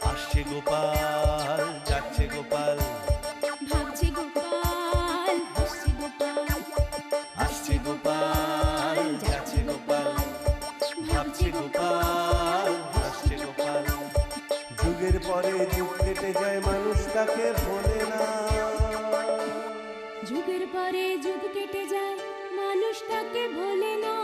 আসছে গোপাল, যাচ্ছে গোপাল, ভাবছে গোপাল, হাসছে গোপাল, আসছে গোপাল, যাচ্ছে গোপাল, ভাবছে গোপাল, হাসছে গোপাল। যুগের পরে যুগ কেটে যায়, মানুষ তাকে ভোলে না। যুগের পরে যুগ কেটে যায়, মানুষ তাকে ভোলে না।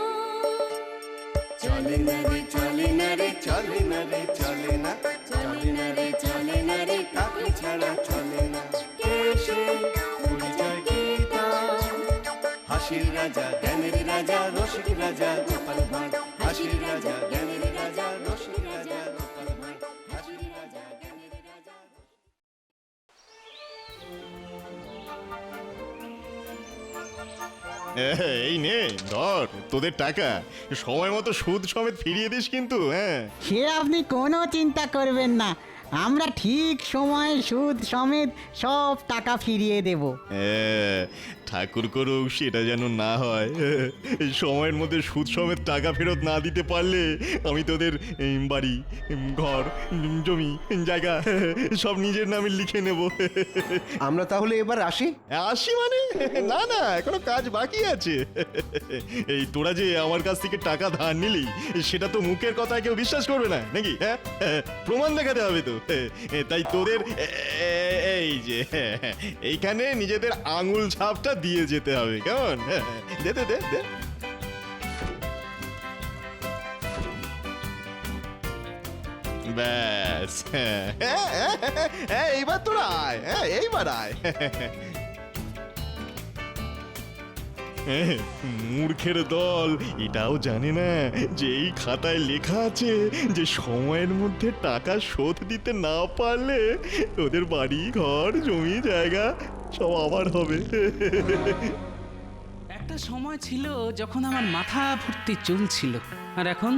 চলে না রে, চলে না রে, চলে না রে, চলে না, চলে না রে, চলে না রে, কাকে ছাড়া চলে না। কে সে পরিচয় কি তার? হাসির রাজা, জ্ঞানের রাজা, রসিক রাজা গোপাল ভাঁড়। হাসির রাজা, জ্ঞানের রাজা, রসিক রাজা গোপাল ভাঁড়। হাসির রাজা, জ্ঞানের রাজা। এই নে ধর তোদের টাকা, সময় মতো সুদ সমেত ফিরিয়ে দিস কিন্তু। হ্যাঁ, সে আপনি কোনো চিন্তা করবেন না, আমরা ঠিক সময়ে সুদ সমেত সব টাকা ফিরিয়ে দেব। ঠাকুর করুক সেটা যেন না হয়। সময়ের মধ্যে সুদ সমেত টাকা ফেরত না দিতে পারলে আমি তোদের বাড়ি, ঘর, জমি, জায়গা সব নিজের নামে লিখে নেব। আমরা তাহলে এবার আসি। আসি মানে? না না, এখনো কাজ বাকি আছে। এই তোরা যে আমার কাছ থেকে টাকা ধার নিলি, সেটা তো মুখের কথা কেউ বিশ্বাস করবে না নাকি? হ্যাঁ, প্রমাণ দেখাতে হবে তো। তাই তোদের এই যে এইখানে নিজেদের আঙুল ছাপটা দিয়ে যেতে হবে, কেমন? দে দে দে দে। ব্যাস, এইবার তোরা আয়, এইবার আয়। মূর্খের দল এটাও জানে না যে এই খাতায় লেখা আছে যে সময়ের মধ্যে টাকা শোধ দিতে না পারলে ওদের বাড়ি, ঘর, জমি, জায়গা সব আবার হবে। একটা সময় ছিল যখন আমার মাথা ভর্তি চুল ছিল, আর এখন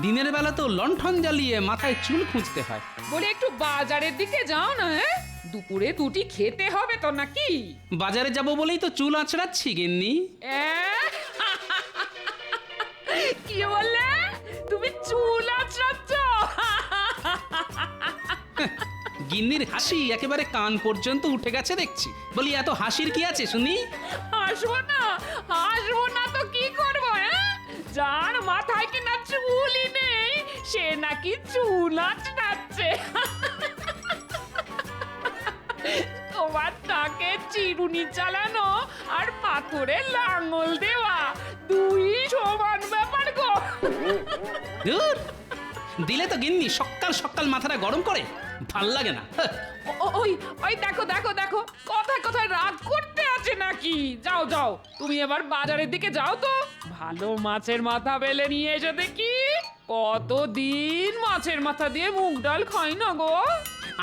দিনের বেলা তো লণ্ঠন জ্বালিয়ে মাথায় চুল খুঁজতে হয়। বলে একটু বাজারের দিকে যাও না। হ্যাঁ, দুপুরে দুটি খেতে হবে তো নাকি? বাজারে যাব বলেই তো চুল আঁচড়াচ্ছি গিন্নি। কি বললে? তুমি চুল আঁচড়াচ্ছ? গিন্নির হাসি একেবারে কান পর্যন্ত উঠে গেছে দেখছি। বলি এত হাসির কি আছে শুনি? হাসবো না, হাসবো না তো কি করবো? হ্যাঁ, যার মাথায় কিনা চুলই নেই সে নাকি চুল আঁচড়াচ্ছে। তোমার তাকে চিরুনি চালানো আর পাথরে লাঙল দেওয়া দুই সমান ব্যাপার গো। ধুর, দিলে তো গিন্নি সকাল সকাল মাথাটা গরম করে, ভাল লাগে না। ওই ওই দেখো দেখো দেখো, কথায় কথায় রাগ করতে আছে নাকি? যাও যাও, তুমি এবার বাজারের দিকে যাও তো, ভালো মাছের মাথা বেলে নিয়ে এসো দেখি। কতদিন মাছের মাথা দিয়ে মুগ ডাল খাই না গো।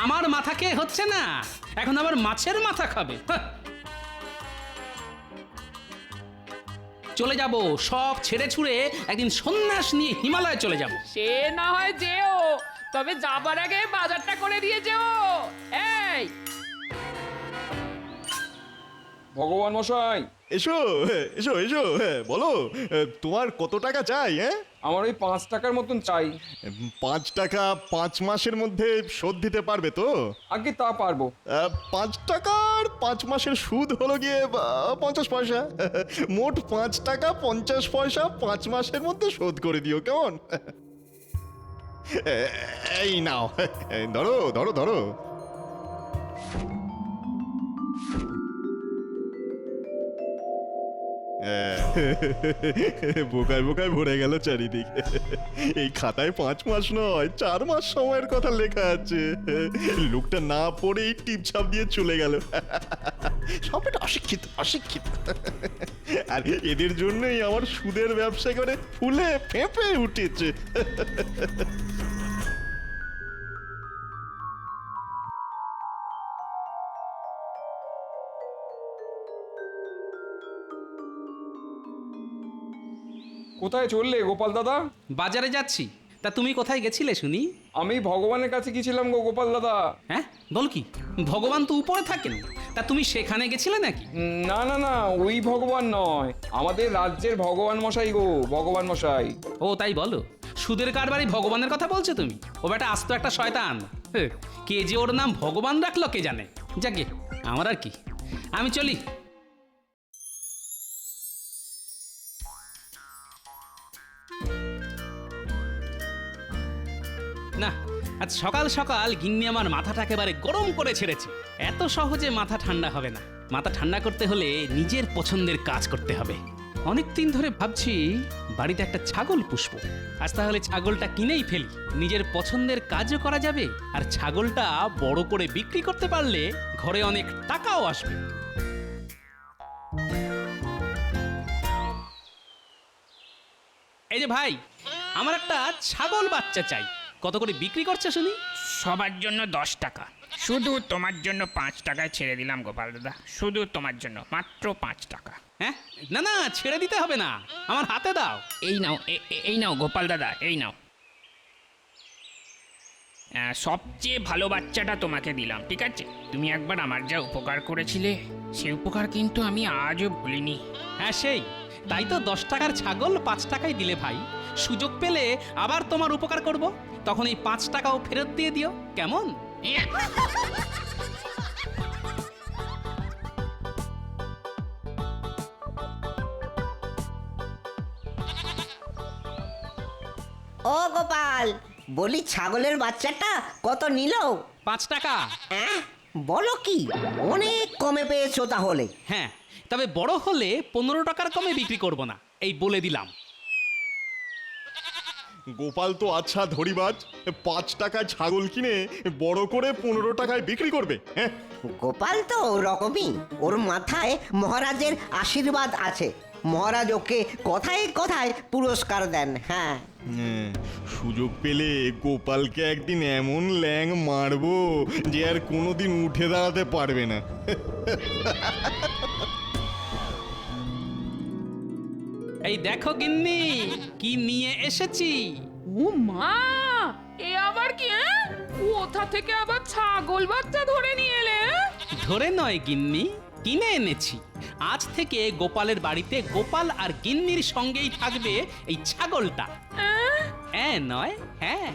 আমার মাথা খেয়ে হচ্ছে না, এখন আবার মাছের মাথা খাবে। চলে যাব, সব ছেড়ে ছুড়ে একদিন সন্ন্যাস নিয়ে হিমালয়ে চলে যাব। সে না হয় যেও, তবে যাবার আগে বাজারটা করে দিয়ে যেও। এই ভগবান মশাই, এসো এসো এসো, বলো তোমার কত টাকা চাই? হ্যাঁ, আমার ওই 5 টাকার মতন চাই। 5 টাকা 5 মাসের মধ্যে শোধ দিতে পারবে তো? আগে তা পারবো। 5 টাকার 5 মাসের সুদ হলো গিয়ে 50 পয়সা। মোট 5 টাকা 50 পয়সা 5 মাসের মধ্যে শোধ করে দিও, কেমন? এই নাও, ধরো ধরো ধরো। বোকায় বোকায় ভরে গেল চারিদিকে। এই খাতায় 5 মাস নয় 4 মাস সময়ের কথা লেখা আছে। লোকটা না পড়েই টিপছাপ দিয়ে চলে গেল। সব এটা অশিক্ষিত, অশিক্ষিত। আর এদের জন্যই আমার সুদের ব্যবসা করে ফুলে ফেঁপে উঠেছে। কোথায় চললে গোপাল দাদা? বাজারে যাচ্ছি, তা তুমি কোথায় গেছিলে শুনি? আমি ভগবানের কাছে গেছিলাম গো গোপাল দাদা। হ্যাঁ, বল কি? ভগবান তো উপরে থাকেন, তা তুমি সেখানে গেছিলে নাকি? না না না, ওই ভগবান নয়, আমাদের রাজ্যের ভগবান মশাই গো, ভগবান মশাই। ও তাই বলো, সুদের কারবারি ভগবানের কথা বলছো তুমি? ও বেটা আস্ত একটা শয়তান। কে যে ওর নাম ভগবান রাখলো কে জানে। যাকে আমার আর কি, আমি চলি। না, আজ সকাল সকাল গিন্নি আমার মাথাটা একেবারে গরম করে ছেড়েছে। এত সহজে মাথা ঠান্ডা হবে না। মাথা ঠান্ডা করতে হলে নিজের পছন্দের কাজ করতে হবে। অনেক দিন ধরে ভাবছি বাড়িতে একটা ছাগল পুষবো। আজ তাহলে ছাগলটা কিনেই ফেলি, নিজের পছন্দের কাজও করা যাবে, আর ছাগলটা বড় করে বিক্রি করতে পারলে ঘরে অনেক টাকাও আসবে। এই যে ভাই, আমার একটা ছাগল বাচ্চা চাই, কত করে বিক্রি করছে শুনি? সবার জন্য 10 টাকা, শুধু তোমার জন্য 5 টাকায় ছেড়ে দিলাম গোপাল দাদা, শুধু তোমার জন্য মাত্র 5 টাকা। হ্যাঁ, না না, ছেড়ে দিতে হবে না, আমার হাতে দাও। এই নাও, এই নাও গোপাল দাদা, এই নাও। সবচেয়ে ভালো বাচ্চাটা তোমাকে দিলাম, ঠিক আছে? তুমি একবার আমার যা উপকার করেছিলে, সে উপকার কিন্তু আমি আজও ভুলিনি। হ্যাঁ সেই, তাই তো 10 টাকার ছাগল 5 টাকায় দিলে ভাই। সুযোগ পেলে আবার তোমার উপকার করব, তখন এই 5 টাকাও ফেরত দিয়ে দিও, কেমন? ও গোপাল, বলি ছাগলের বাচ্চাটা কত নিল? 5 টাকা। বলো কি, অনেক কমে পেয়েছো তাহলে। হ্যাঁ, তবে বড় হলে 15 টাকার কমে বিক্রি করব না, এই বলে দিলাম। গোপাল তো আচ্ছা ধরিবাজ, 5 টাকায় ছাগল কিনে বড় করে 15 টাকায় বিক্রি করবে। হ্যাঁ, গোপাল তো ওরকমই, ওর মাথায় মহারাজের আশীর্বাদ আছে। মহারাজ ওকে কথায় কথায় পুরস্কার দেন। হ্যাঁ, সুযোগ পেলে গোপালকে একদিন এমন ল্যাং মারবো যে আর কোনোদিন উঠে দাঁড়াতে পারবে না। এই দেখো গিন্নি, কি নিয়ে এসেছি। ও মা, এ আবার কি? কোথা থেকে আবার ছাগল বাচ্চা ধরে নিয়ে এলে? ধরে নয় গিন্নি, কিনে এনেছি। আজ থেকে গোপালের বাড়িতে গোপাল আর গিন্নির সঙ্গেই থাকবে এই ছাগলটা। হ্যাঁ নয়, হ্যাঁ।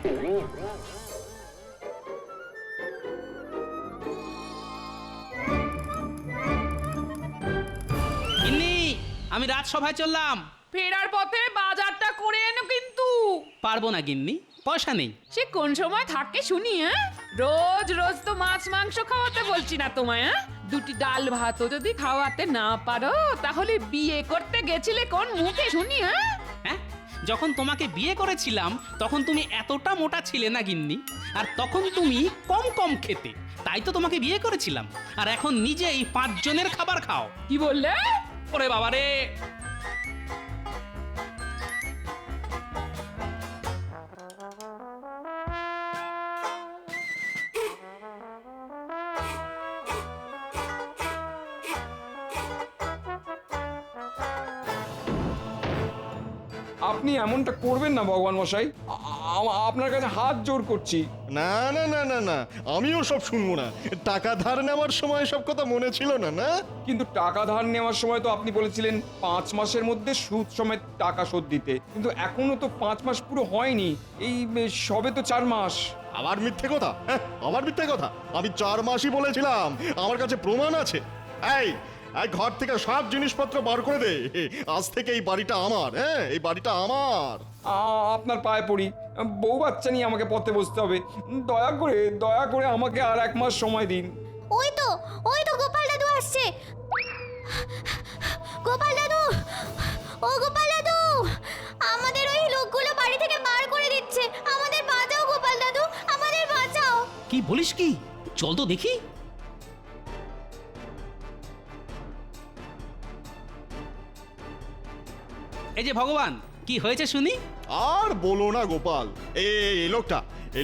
গিন্নি, আমি রাজসভায় চললাম। ফেরার পথে বাজারটা করে এনো কিন্তু। পারবো না গিন্নি, পয়সা নেই। সে কোন সময় থাকে শুনি? রোজ রোজ তো মাছ মাংস খাওয়াতে বলছি না তোমায়। দুটি ডাল ভাতও যদি খাওয়াতে না পারো, তাহলে বিয়ে করতে গেছিলে কোন মুখে শুনি? হ্যাঁ, যখন তোমাকে বিয়ে করেছিলাম তখন তুমি এতটা মোটা ছিলে না গিন্নি, আর তখন তুমি কম কম খেতে, তাই তো তোমাকে বিয়ে করেছিলাম। আর এখন নিজেই 5 জনের খাবার খাও। কি বললে? ওরে বাবা রে! আপনি এমনটা করবেন না ভগবান মশাই, আপনার কাছে হাত জোর করছি। না না না না না, আমিও সব শুনবো না। টাকা ধার নেওয়ার সময় সব কথা মনে ছিল না? না, কিন্তু টাকা ধার নেওয়ার সময় তো আপনি বলেছিলেন 5 মাসের মধ্যে সুদ সমেত টাকা শোধ দিতে, কিন্তু এখনো তো 5 মাস পুরো হয়নি, এই সবে তো 4 মাস। আবার মিথ্যে কথা? হ্যাঁ, আবার মিথ্যে কথা। আমি 4 মাসই বলেছিলাম, আমার কাছে প্রমাণ আছে। এই ঘর থেকে সব জিনিসপত্র বার করে দে, আজ থেকে এই বাড়িটা আমার। হ্যাঁ, এই বাড়িটা আমার। আপনার পায়ে পড়ি, বউ বাচ্চা নিয়ে আমাকে পথে বসতে হবে, দয়া করে আমাকে আর 1 মাস সময় দিন। ওই তো গোপাল দাদু আসছে। গোপাল দাদু, ও গোপাল দাদু, আমাদের ওই লোকগুলো বাড়ি থেকে বার করে দিচ্ছে। আমাদের বাঁচাও গোপাল দাদু, আমাদের বাঁচাও। কি বলিস কি? চল তো দেখি। এই যে ভগবান, কি হয়েছে শুনি? আর বলো না গোপাল, এই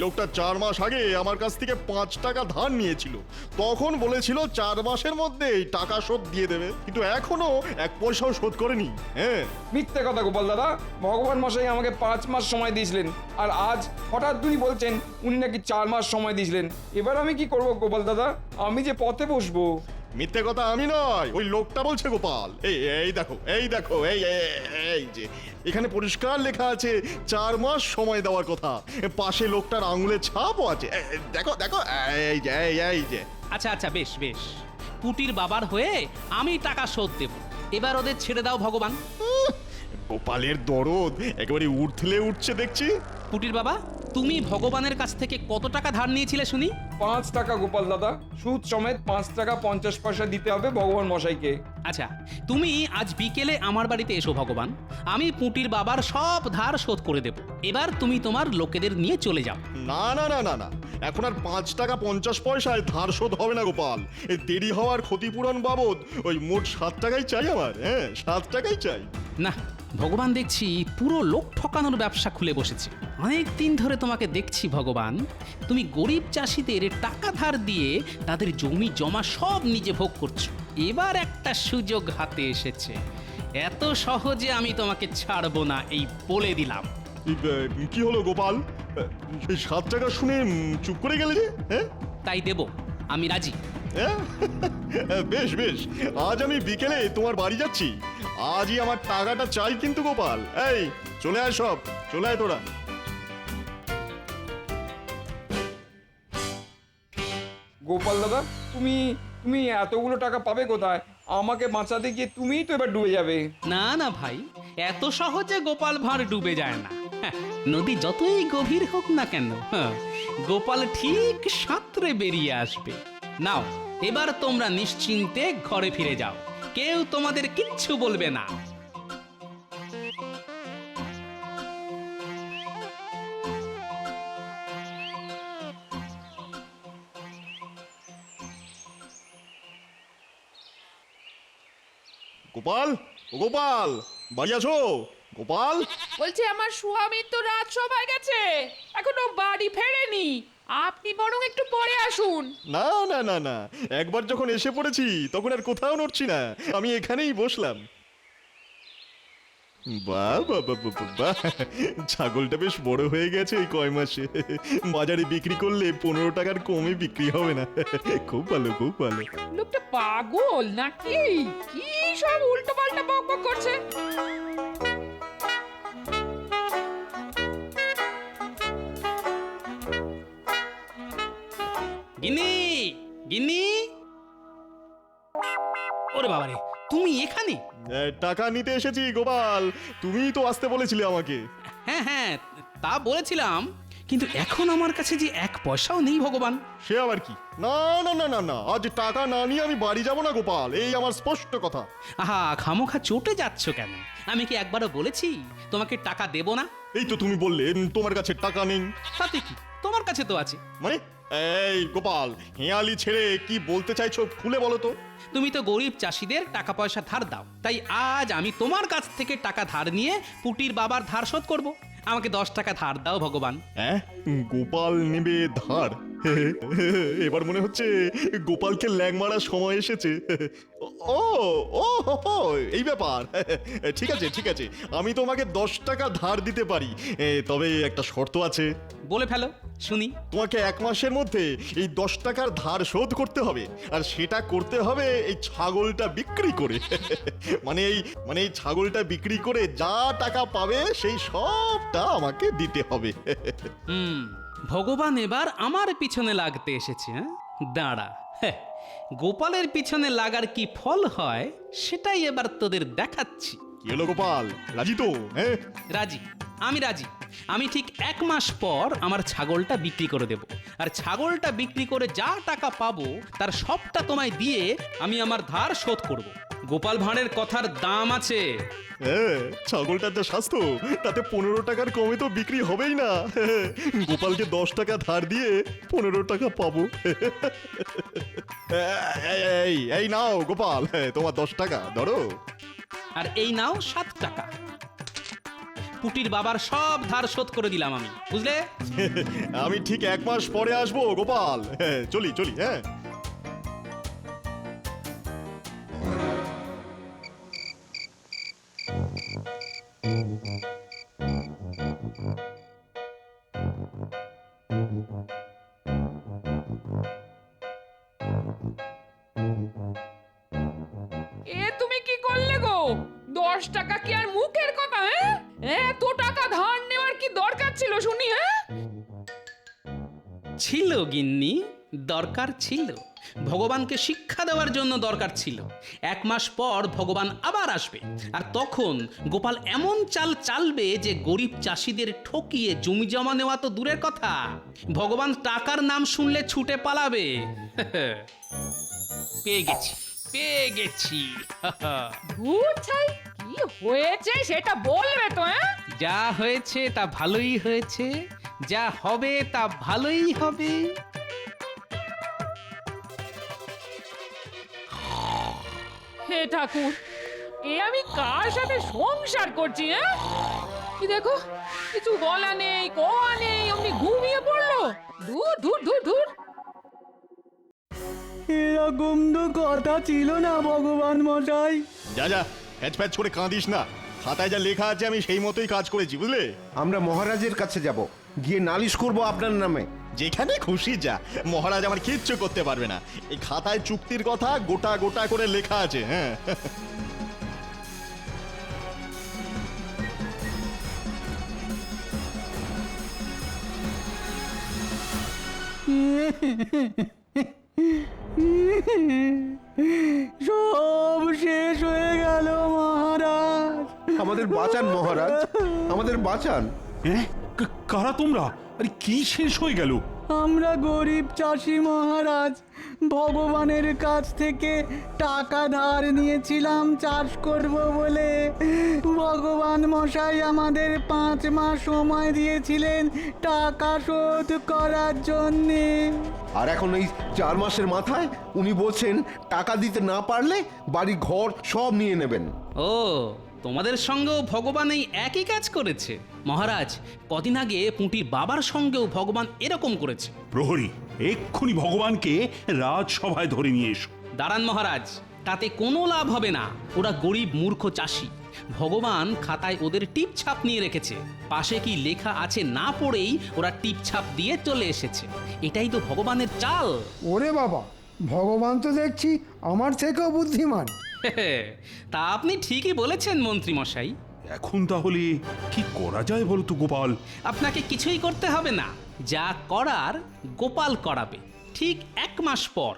লোকটা 4 মাস আগে আমার কাছ থেকে 5 টাকা ধার নিয়েছিল। তখন বলেছিল 4 মাসের মধ্যে এই টাকা শোধ দিয়ে দেবে, কিন্তু এখনো 1 পয়সাও শোধ করেনি। হ্যাঁ, মিথ্যে কথা গোপাল দাদা, ভগবান মশাই আমাকে 5 মাস সময় দিয়েছিলেন, আর আজ হঠাৎ উনি বলছেন উনি নাকি 4 মাস সময় দিয়েছিলেন। এবার আমি কি করব গোপাল দাদা? আমি যে পথে বসবো। মিথ্যে কথা আমি নয়, ওই লোকটা বলছে গোপাল। এই দেখো, এই দেখো, এই যে এখানে পরিষ্কার লেখা আছে 4 মাস সময় দেওয়ার কথা, পাশে লোকটার আঙুলের ছাপও আছে। দেখো দেখো, এই যে আচ্ছা আচ্ছা, বেশ বেশ, পুটির বাবার হয়ে আমি টাকা শোধ দেব। এবার ওদের ছেড়ে দাও ভগবান। গোপালের দরদ একেবারে উঠলে উঠছে দেখছি। পুটির বাবা, তুমি ভগবানের কাছ থেকে কত টাকা ধার নিয়েছিলে শুনি? 5 টাকা গোপাল দাদা, সুদ সমেত 5 টাকা 50 পয়সা দিতে হবে ভগবান মশাইকে। আচ্ছা, তুমি আজ বিকেলে আমার বাড়িতে এসো ভগবান, আমি পুটির বাবার সব ধার শোধ করে দেব। এবার তুমি তোমার লোকেদের নিয়ে চলে যাও। না না না না না, এখন আর 5 টাকা 50 পয়সায় ধার শোধ হবে না গোপাল। এই দেরি হওয়ার ক্ষতিপূরণ বাবদ ওই মোট 7 টাকাই চাই আমার। হ্যাঁ, 7 টাকাই চাই। না, ভগবান দেখছি পুরো লোক ঠকানোর ব্যবসা খুলে বসেছে। অনেক দিন ধরে তোমাকে দেখছি ভগবান, তুমি গরিব চাষিদের টাকা ধার দিয়ে তাদের জমি জমা সব নিজে ভোগ করছো। এবার একটা সুযোগ হাতে এসেছে, এত সহজে আমি তোমাকে ছাড়বো না, এই বলে দিলাম। কি হলো গোপাল, এই 7 টাকা শুনে চুপ করে গেলে যে? হ্যাঁ, তাই দেব, আমি রাজি। হ্যাঁ? বেশ বেশ, আজ আমি বিকেলে তোমার বাড়ি যাচ্ছি। আজই আমার টাকাটা চাই কিন্তু গোপাল। এই চলে আয়, সব চলে আয় তোরা। গোপাল দাদা, তুমি এতগুলো টাকা পাবে কোথায়? আমাকে বাঁচাতে গিয়ে তুমিই তো এবার ডুবে যাবে। না না ভাই, এত সহজে গোপাল ভাঁড় ডুবে যায় না। হ্যাঁ, নদী যতই গভীর হোক না কেন, গোপাল ঠিক সাঁতরে বেরিয়ে আসবে। নাও, এবার তোমরা নিশ্চিন্তে ঘরে ফিরে যাও, কেউ তোমাদের কিচ্ছু বলবে না। গোপাল, ও গোপাল, বাড়ি আছো? গোপাল, বলছে আমার স্বামী তো রাত সবাই গেছে, এখনো বাড়ি ফেরেনি। আপনি বরং একটু পরে আসুন। না না না না, একবার যখন এসে পড়েছি তখন আর কোথাও নড়ছি না, আমি এখানেই বসলাম। বাহ বাহ বাহ বাহ বাহ, ছাগলটা বেশ বড় হয়ে গেছে এই কয় মাসে। বাজারে বিক্রি করলে 15 টাকার কমে বিক্রি হবে না। খুব ভালো, খুব ভালো। লোকটা পাগল নাকি? কি সব উল্টো পাল্টা বকবক করছে। গিন্নি, গিন্নি, ওরে বাবারে, তুমি এখানে? টাকা নিতে এসেছি গোপাল, তুমিই তো আসতে বলেছিলে আমাকে। হ্যাঁ হ্যাঁ, তা বলেছিলাম, কিন্তু এখন আমার কাছে যে 1 পয়সাও নেই ভগবান। সে আবার কি? না না না না না, আজ টাকা না নিয়ে আমি বাড়ি যাব না গোপাল, এই আমার স্পষ্ট কথা। আহা, খামোখা চটে যাচ্ছ কেন? আমি কি একবারও বলেছি তোমাকে টাকা দেব না? এই তো তুমি বললে তোমার কাছে টাকা নেই। তাতে কি, তোমার কাছে তো আছে। মানে এই গোপাল, হেয়ালি ছেড়ে কি বলতে চাইছো খুলে বলো তো। তুমি তো গরিব চাষিদের টাকা পয়সা ধার দাও, তাই আজ আমি তোমার কাছ থেকে টাকা ধার নিয়ে পুটির বাবার ধার শোধ করব। আমাকে 10 টাকা ধার দাও ভগবান। হ্যাঁ, গোপাল নেবে ধার? এবার মনে হচ্ছে গোপালকে ল্যাং মারার সময় এসেছে। ও ও হো, এই ব্যাপার। ঠিক আছে ঠিক আছে, আমি তোমাকে 10 টাকা ধার দিতে পারি, তবে একটা শর্ত আছে। বলে ফেলো শুনি। তোমাকে 1 মাসের মধ্যে এই 10 টাকার ধার শোধ করতে হবে, আর সেটা করতে হবে এই ছাগলটা বিক্রি করে। মানে এই ছাগলটা বিক্রি করে যা টাকা পাবে সেই সবটা আমাকে দিতে হবে। ভগবান এবার আমার পিছনে লাগতে এসেছে। দাঁড়া, গোপালের পিছনে লাগার কি ফল হয় সেটাই এবার তোদের দেখাচ্ছি। কি হলো গোপাল, রাজি তো? হ্যাঁ, রাজি, আমি রাজি। আমি ঠিক 1 মাস পর আমার ছাগলটা বিক্রি করে দেব, আর ছাগলটা বিক্রি করে যা টাকা পাবো তার সবটা তোমায় দিয়ে আমি আমার ধার শোধ করব। গোপাল ভাঁড়ের কথার দাম আছে। হ্যাঁ, ছাগলটার যা স্বাস্থ্য তাতে 15 টাকার কমে তো বিক্রি হবেই না। গোপালকে 10 টাকা ধার দিয়ে 15 টাকা পাবো। এই নাও গোপাল, তোমার 10 টাকা ধরো। আর এই নাও 7 টাকা। পুটির বাবার সব ধার শোধ করে দিলাম আমি, বুঝলে? আমি ঠিক 1 মাস পরে আসবো গোপাল। চলি চলি। হ্যাঁ, এ তুমি কি করলে গো? 10 টাকা কি আর মুখের কথা? এত টাকা ধার নেওয়ার কি দরকার ছিল শুনি? ছিল গিন্নি, দরকার ছিল। ভগবানকে শিক্ষা দেওয়ার জন্য দরকার ছিল। 1 মাস পর ভগবান আবার আসবে, আর তখন গোপাল এমন চাল চালবে যে গরিব চাষিদের ঠকিয়ে জমি জমা নেওয়া তো দূরের কথা, ভগবান টাকার নাম শুনলে ছুটে পালাবে। পেয়ে গেছি, পেয়ে গেছি। ধুর ছাই, কি হয়েছে সেটা বলবে তো? যা হয়েছে তা ভালোই হয়েছে, যা হবে তা ভালোই হবে। হে ঠাকুর, এ আমি কার সাথে সংসার করছি? কি দেখো, কিছু বলা নেই, কোয়া নেই, অমনি ঘুমিয়ে পড়লো। দূর দূর দূর দূর। এরকম তো কথা ছিল না ভগবান মশাই। যা যা, প্যাচ প্যাচ করে কাঁদিস না। খাতায় যা লেখা আছে আমি সেই মতোই কাজ করেছি, বুঝলে? আমরা মহারাজের কাছে যাব, গিয়ে নালিশ করব আপনার নামে। যেখানে খুশি যা, মহারাজ আমার কিচ্ছু করতে পারবে না। এই খাতায় চুক্তির কথা গোটা গোটা করে লেখা আছে। হ্যাঁ, সব শেষ হয়ে গেল মহারাজ। আমাদের বাঁচান মহারাজ, আমাদের বাঁচান। কারা তোমরা? আরে কি শেষ হয়ে গেল? আমরা গরিব চাষি মহারাজ, ভগবানের কাছ থেকে টাকা ধার নিয়েছিলাম চাষ করব বলে। ভগবান মশাই আমাদের 5 মাস সময় দিয়েছিলেন টাকা শোধ করার জন্যে। আর এখন এই 4 মাসের মাথায় উনি বলছেন টাকা দিতে না পারলে বাড়ি ঘর সব নিয়ে নেবেন। ও, তোমাদের সঙ্গেও ভগবান এই একই কাজ করেছে? মহারাজ, কদিন আগে পুঁটির বাবার সঙ্গেও ভগবান এরকম করেছে। প্রহরী, এক্ষুনি ভগবানকে রাজসভায় ধরে নিয়ে এসো। দাঁড়ান মহারাজ, তাতে কোনো লাভ হবে না। ওরা গরিব মূর্খ চাষি। ভগবান খাতায় ওদের টিপ ছাপ নিয়ে রেখেছে। পাশে কি লেখা আছে না পড়েই ওরা টিপ ছাপ দিয়ে চলে এসেছে। এটাই তো ভগবানের চাল। ওরে বাবা, ভগবান তো দেখছি আমার থেকেও বুদ্ধিমান। তা আপনি ঠিকই বলেছেন মন্ত্রী মশাই। এখন তাহলে কি করা যায় বলতো গোপাল? আপনাকে কিছুই করতে হবে না, যা করার গোপাল করাবে ঠিক 1 মাস পর।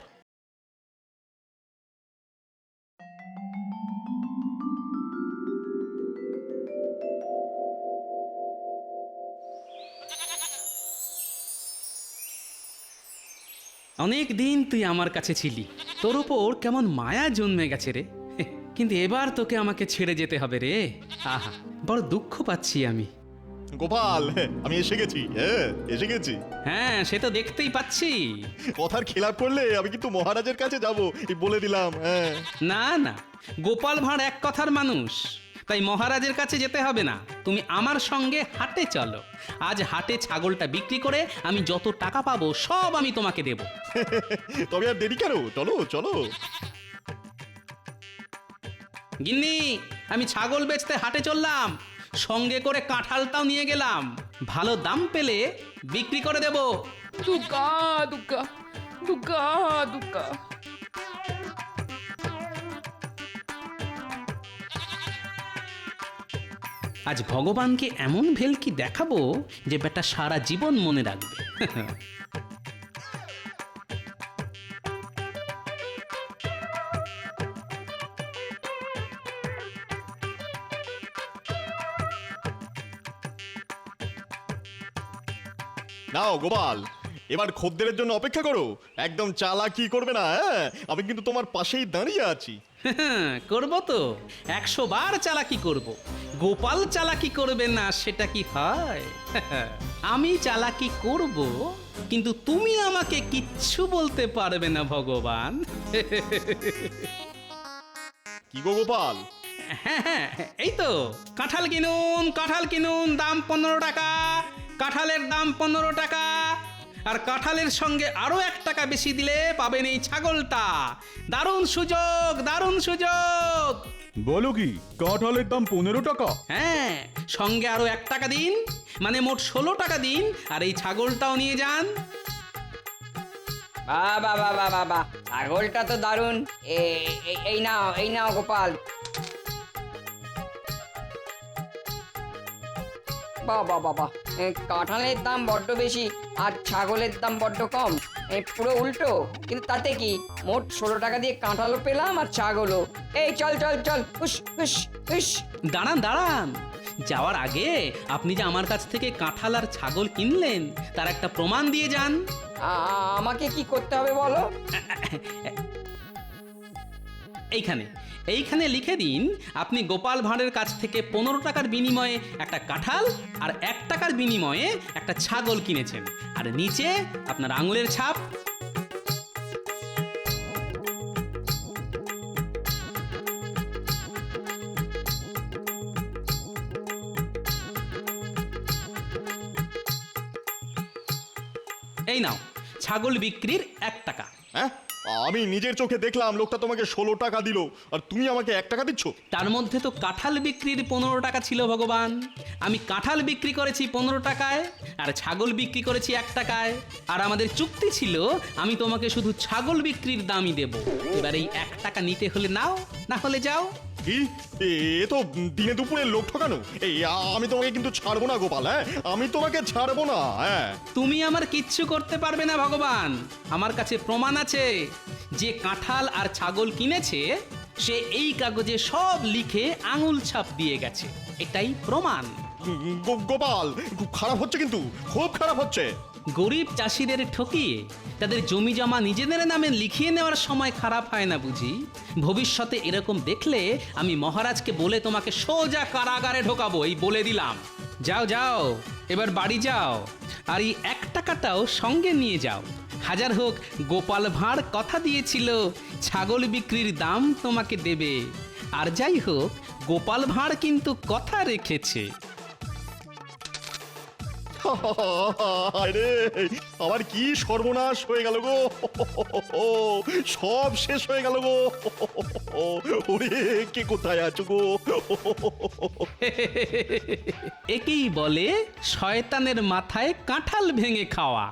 অনেক দিন তুই আমার কাছে ছিলি, তোর ওপর কেমন মায়া জন্মে গেছে রে। কিন্তু এবার তোকে আমাকে ছেড়ে যেতে হবে রে। আহা, বড় দুঃখ পাচ্ছি আমি। গোপাল, আমি এসে গেছি। হ্যাঁ, এসে গেছি। হ্যাঁ, সে তো দেখতেই পাচ্ছি। কথার খেলাপ করলে আমি কিন্তু মহারাজের কাছে যাব, বলে দিলাম। হ্যাঁ, না না, গোপাল ভাঁড় এক কথার মানুষ, তাই মহারাজের কাছে যেতে হবে না। তুমি আমার সঙ্গে হাটে চলো। আজ হাটে ছাগলটা বিক্রি করে আমি যত টাকা পাবো সব আমি তোমাকে দেব। তবে আর দেরি কেন? চলো চলো। গিন্নি, আমি ছাগল বেচতে হাটে চললাম, সঙ্গে করে কাঁঠালটাও নিয়ে গেলাম। ভালো দাম পেলে বিক্রি করে দেব। দুকা দুকা দুকা দুকা। আজ ভগবানকে এমন ভেলকি দেখাবো যে বেটা সারা জীবন মনে রাখবে। নাও গোপাল, এবার খদ্দেরের জন্য অপেক্ষা করো। একদম চালাকি করবে না। হ্যাঁ, আমি কিন্তু তোমার পাশেই দাঁড়িয়ে আছি। করব তো, 100 বার চালাকি করব। গোপাল চালাকি করবে না সেটা কি হয়? আমি চালাকি করব, কিন্তু তুমি আমাকে কিচ্ছু বলতে পারবে না ভগবান। কি গো গোপাল? হ্যাঁ, এই তো কাঁঠাল কিনুন, কাঁঠাল কিনুন, দাম 15 টাকা। কাঁঠালের দাম 15 টাকা। আর কাঁঠালের সঙ্গে আরো 1 টাকা বেশি দিলে পাবেন এই ছাগলটা। দারুণ সুযোগ, দারুণ সুযোগ। বলো কি কাঁঠালের দাম 15 টাকা? হ্যাঁ, সঙ্গে আরো 1 টাকা দিন, মানে মোট 16 টাকা দিন, আর এই ছাগলটাও নিয়ে যান। বাবা বাবা বাবা, ছাগলটা তো দারুণ। এই নাও গোপাল। বাবা বাবা, কাঁঠালের দাম বড্ড বেশি আর ছাগলের দাম বড্ড কম, পুরো উল্টো। কিন্তু তাতে কি, মোট 16 টাকা দিয়ে কাঁঠালও পেলাম আর ছাগলও। এই চল চল চল, হুস হুস হুস। দাঁড়ান দাঁড়ান, যাওয়ার আগে আপনি যে আমার কাছ থেকে কাঁঠাল আর ছাগল কিনলেন তার একটা প্রমাণ দিয়ে যান। আমাকে কি করতে হবে বলো? এইখানে লিখে দিন আপনি গোপাল ভাঁড়ের কাছ থেকে 15 টাকার বিনিময়ে একটা কাঁঠাল আর 1 টাকার বিনিময়ে একটা ছাগল কিনেছেন, আর নিচে আপনার আঙুলের ছাপ। এই নাও ছাগল বিক্রির 1 টাকা। হ্যাঁ, আমি নিজের চোখে দেখলাম লোকটা তোমাকে 16 টাকা দিল, আর তুমি আমাকে 1 টাকা দিচ্ছ। তার মধ্যে তো কাঁঠাল বিক্রির 15 টাকা ছিল ভগবান। আমি কাঁঠাল বিক্রি করেছি 15 টাকায় আর ছাগল বিক্রি করেছি 1 টাকায়, আর আমাদের চুক্তি ছিল আমি তোমাকে শুধু ছাগল বিক্রির দামই দেব। এবার এই 1 টাকা নিতে হলে নাও, না হলে যাও। কি, এ তো দিনে দুপুরে লোক ঠকানো। এই আমি তোমাকে কিন্তু ছাড়বো না গোপাল, হ্যাঁ, আমি তোমাকে ছাড়বো না। হ্যাঁ, তুমি আমার কিচ্ছু করতে পারবে না ভগবান। আমার কাছে প্রমাণ আছে, যে কাঁঠাল আর ছাগল কিনেছে সে এই কাগজে সব লিখে আঙুল ছাপ দিয়ে গেছে, এটাই প্রমাণ। গোপাল, খুব খারাপ হচ্ছে, কিন্তু খুব খারাপ হচ্ছে। গরিব চাষিদের ঠকিয়ে তাদের জমি জমা নিজেদের নামে লিখিয়ে নেওয়ার সময় খারাপ হয় না বুঝি? ভবিষ্যতে এরকম দেখলে আমি মহারাজকে বলে তোমাকে সোজা কারাগারে ঢোকাবো, এই বলে দিলাম। যাও যাও, এবার বাড়ি যাও, আর এই 1 টাকাটাও সঙ্গে নিয়ে যাও। হাজার হোক গোপাল ভাঁড় কথা দিয়েছিল ছাগল বিক্রির দাম তোমাকে দেবে, আর যাই হোক গোপাল ভাঁড় কিন্তু কথা রেখেছে। আরে আমার কি সর্বনাশ হয়ে গেল গো, সব শেষ হয়ে গেল গো। ওরে কে কোথায় আছো গো? একেই বলে শয়তানের মাথায় কাঁঠাল ভেঙে খাওয়া।